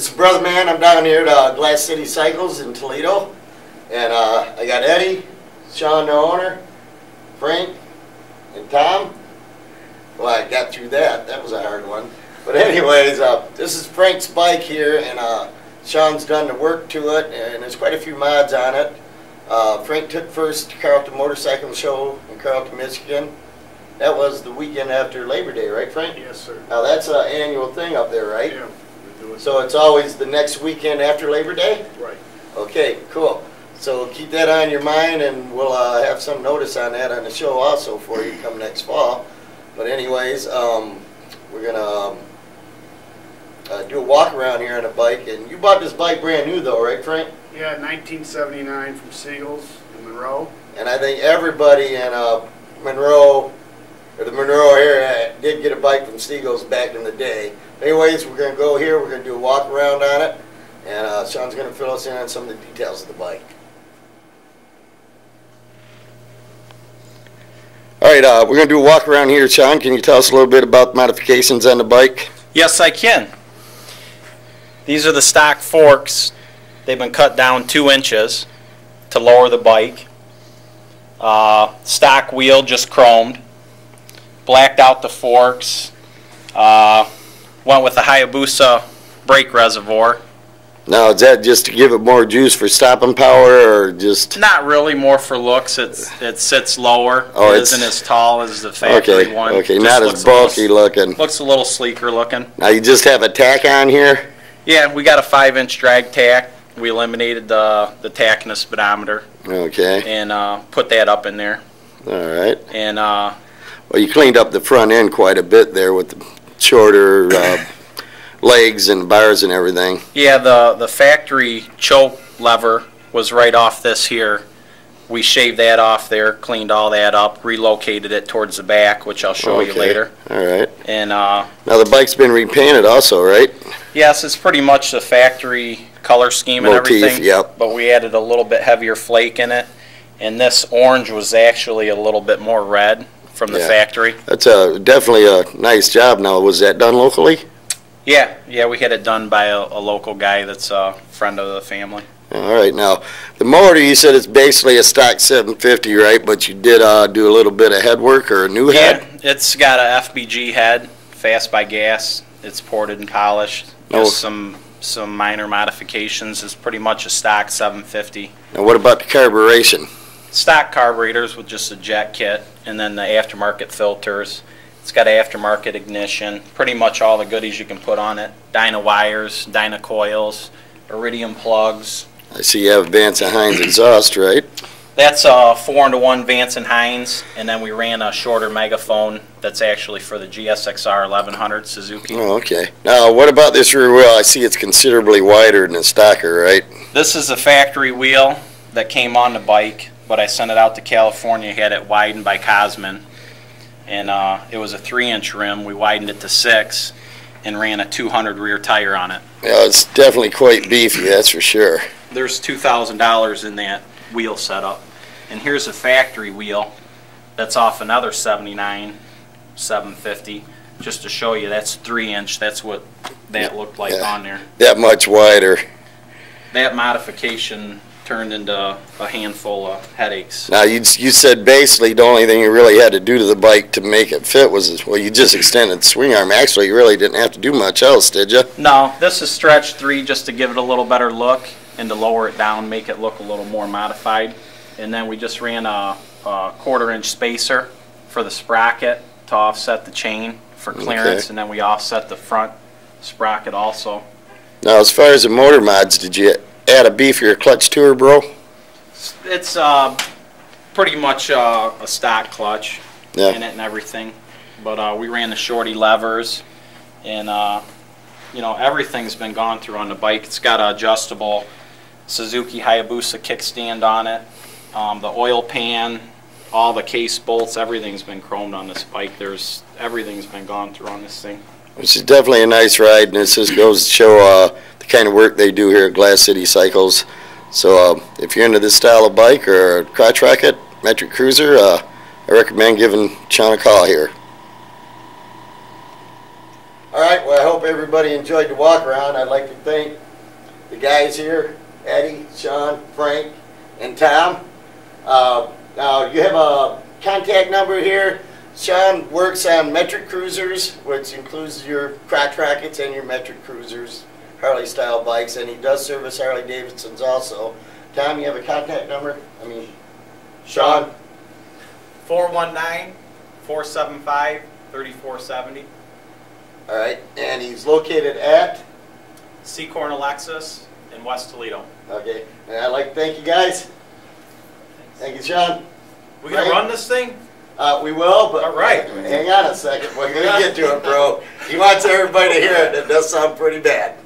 It's Brother Man. I'm down here at Glass City Cycles in Toledo. And I got Eddie, Sean the owner, Frank, and Tom. Well, I got through that. That was a hard one. But anyways, this is Frank's bike here, and Sean's done the work to it, and there's quite a few mods on it. Frank took first to Carlton Motorcycle Show in Carlton, Michigan. That was the weekend after Labor Day, right, Frank? Yes, sir. Now that's an annual thing up there, right? Yeah, we do it. So it's always the next weekend after Labor Day? Right. Okay, cool. So keep that on your mind, and we'll have some notice on that on the show also for you come next fall. But anyways, we're gonna do a walk around here on a bike. And you bought this bike brand new though, right, Frank? Yeah, 1979 from Cycles in Monroe. And I think everybody in Monroe, or the Monroe area, did get a bike from Cycles back in the day. Anyways, we're going to go here, we're going to do a walk around on it, and Sean's going to fill us in on some of the details of the bike. Alright, we're going to do a walk around here. Sean, can you tell us a little bit about the modifications on the bike? Yes, I can. These are the stock forks. They've been cut down 2 inches to lower the bike. Stock wheel just chromed. Blacked out the forks. Went with the Hayabusa brake reservoir. Now, is that just to give it more juice for stopping power, or just... Not really, more for looks. It sits lower. Oh, it isn't as tall as the factory one. Okay, Just not as bulky looking. Looks a little sleeker looking. Now, you just have a tack on here? Yeah, we got a 5-inch drag tack. We eliminated the tack and the speedometer. Okay. And put that up in there. All right. And well, you cleaned up the front end quite a bit there with the shorter legs and bars and everything. yeah, the factory choke lever was right off this here. We shaved that off there, cleaned all that up, relocated it towards the back, which I'll show you later. All right. And now the bike's been repainted also, right? yes, it's pretty much the factory color scheme and Motif, everything. yep. But we added a little bit heavier flake in it, and this orange was actually a little bit more red from the factory. That's definitely a nice job. Now, was that done locally? Yeah, we had it done by a local guy that's a friend of the family. All right. Now, the motor, you said it's basically a stock 750, right? But you did do a little bit of head work or a new head? Yeah, it's got a FBG head, fast by gas. It's ported and polished. Just some minor modifications. It's pretty much a stock 750. Now, what about the carburation? Stock carburetors with just a jet kit, and then the aftermarket filters. It's got aftermarket ignition, pretty much all the goodies you can put on it. Dyna wires, Dyna coils, iridium plugs. I see you have Vance and Hines exhaust, right? That's a 4-to-1 Vance and Hines, and then we ran a shorter megaphone that's actually for the GSXR 1100 Suzuki. Oh, okay. Now, what about this rear wheel? I see it's considerably wider than the stocker, right? This is a factory wheel that came on the bike, but I sent it out to California, had it widened by Cosman. And it was a 3-inch rim. We widened it to 6 and ran a 200 rear tire on it. Yeah, it's definitely quite beefy, that's for sure. There's $2,000 in that wheel setup. And here's a factory wheel that's off another 79 750. Just to show you, that's 3-inch. That's what that looked like on there. That much wider. That modification turned into a handful of headaches. Now, you said basically the only thing you really had to do to the bike to make it fit was, well, you just extended the swing arm. Actually, you really didn't have to do much else, did you? No, this is stretch 3 just to give it a little better look and to lower it down, make it look a little more modified. And then we just ran a 1/4-inch spacer for the sprocket to offset the chain for clearance, and then we offset the front sprocket also. Now, as far as the motor mods, did you add a beefier clutch to her, bro? It's pretty much a stock clutch in it and everything. But we ran the shorty levers, and you know, everything's been gone through on the bike. It's got an adjustable Suzuki Hayabusa kickstand on it. The oil pan, all the case bolts, everything's been chromed on this bike. Everything's been gone through on this thing. Which is definitely a nice ride, and it just goes to show the kind of work they do here at Glass City Cycles. So if you're into this style of bike or a crotch rocket, metric cruiser, I recommend giving Sean a call here. All right, well, I hope everybody enjoyed the walk around. I'd like to thank the guys here, Eddie, Sean, Frank, and Tom. Now, you have a contact number here. Sean works on metric cruisers, which includes your crotch rockets and your metric cruisers, Harley style bikes, and he does service Harley Davidsons also. Tom, you have a contact number? I mean, Sean? 419-475-3470. All right, and he's located at? Seacorn Alexis in West Toledo. Okay, and I'd like to thank you guys. Thank you, Sean. We gonna run this thing? We will, but all right. Hang on a second. We're gonna get to it, bro. He wants everybody to hear it. It does sound pretty bad.